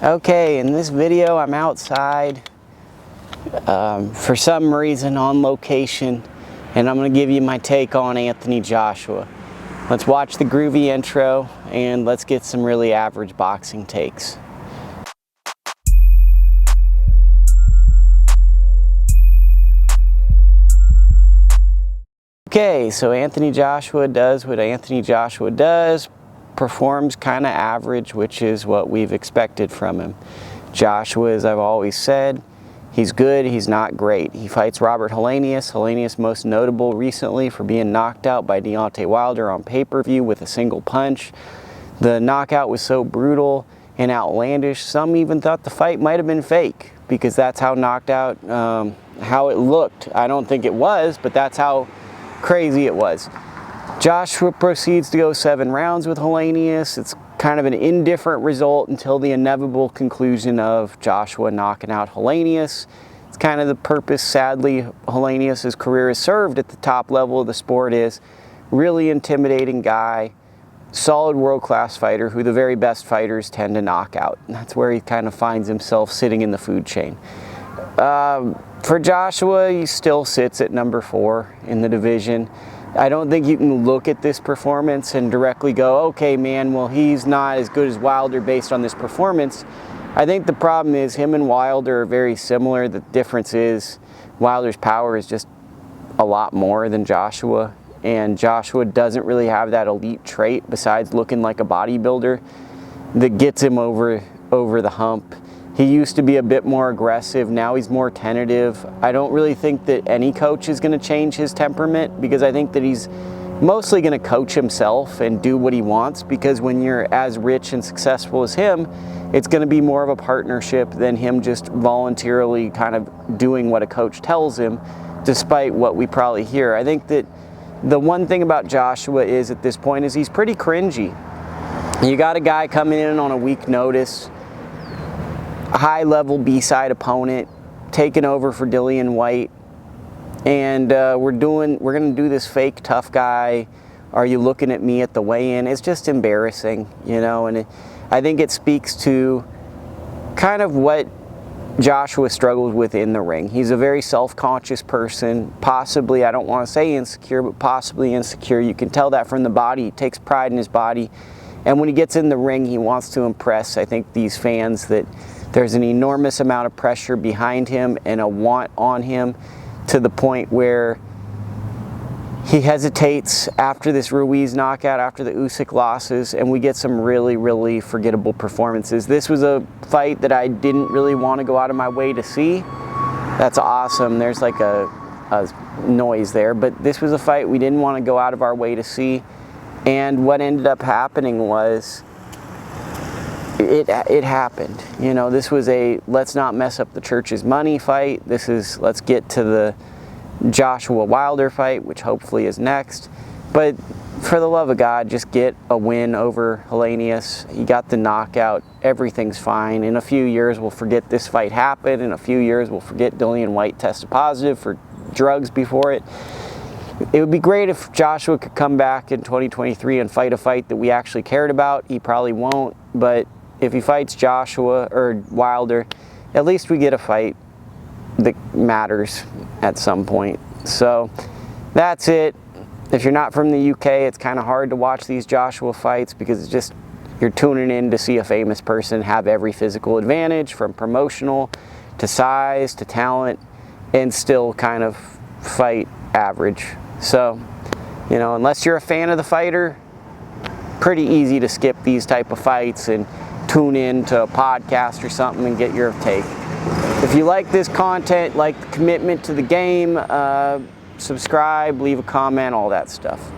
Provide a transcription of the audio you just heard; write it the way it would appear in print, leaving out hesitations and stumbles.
Okay, in this video I'm outside for some reason on location, and I'm going to give you my take on Anthony Joshua. Let's watch the groovy intro and let's get some really average boxing takes. Okay, so Anthony Joshua does what Anthony Joshua does, performs kind of average, which is what we've expected from him. Joshua, as I've always said, he's good, he's not great. He fights Robert Helenius. Helenius most notable recently for being knocked out by Deontay Wilder on pay-per-view with a single punch. The knockout was so brutal and outlandish, some even thought the fight might have been fake because that's how knocked out, how it looked. I don't think it was, but that's how crazy it was. Joshua proceeds to go 7 rounds with Helenius. It's kind of an indifferent result until the inevitable conclusion of Joshua knocking out Helenius. It's kind of the purpose, sadly, Helenius' career has served at the top level of the sport is. Really intimidating guy, solid world-class fighter who the very best fighters tend to knock out. And that's where he kind of finds himself sitting in the food chain. For Joshua, he still sits at number 4 in the division. I don't think you can look at this performance and directly go, okay, man, well, he's not as good as Wilder based on this performance. I think the problem is him and Wilder are very similar. The difference is Wilder's power is just a lot more than Joshua, and Joshua doesn't really have that elite trait besides looking like a bodybuilder that gets him over the hump. He used to be a bit more aggressive, now he's more tentative. I don't really think that any coach is going to change his temperament because I think that he's mostly going to coach himself and do what he wants, because when you're as rich and successful as him, it's going to be more of a partnership than him just voluntarily kind of doing what a coach tells him, despite what we probably hear. I think that the one thing about Joshua is at this point is he's pretty cringy. You got a guy coming in on a week notice, high-level B-side opponent, taking over for Dillian Whyte, and we're gonna do this fake tough guy. Are you looking at me at the weigh-in? It's just embarrassing, you know. And I think it speaks to kind of what Joshua struggles with in the ring. He's a very self-conscious person, possibly, I don't want to say insecure, but possibly insecure. You can tell that from the body. He takes pride in his body, and when he gets in the ring, he wants to impress, I think, these fans that there's an enormous amount of pressure behind him and a want on him to the point where he hesitates after this Ruiz knockout, after the Usyk losses, and we get some really, really forgettable performances. This was a fight that I didn't really want to go out of my way to see. That's awesome. There's like a noise there, but this was a fight we didn't want to go out of our way to see. And what ended up happening was it happened. You know, this was a let's not mess up the church's money fight. This is let's get to the Joshua Wilder fight, which hopefully is next. But for the love of God, just get a win over Helenius. He got the knockout. Everything's fine. In a few years, we'll forget this fight happened. In a few years, we'll forget Dillian Whyte tested positive for drugs before it. It would be great if Joshua could come back in 2023 and fight a fight that we actually cared about. He probably won't, but if he fights Joshua or Wilder, at least we get a fight that matters at some point. So that's it. If you're not from the UK, it's kind of hard to watch these Joshua fights because it's just you're tuning in to see a famous person have every physical advantage, from promotional to size to talent, and still kind of fight average. So, you know, unless you're a fan of the fighter, pretty easy to skip these type of fights and tune in to a podcast or something and get your take. If you like this content, like the commitment to the game, subscribe, leave a comment, all that stuff.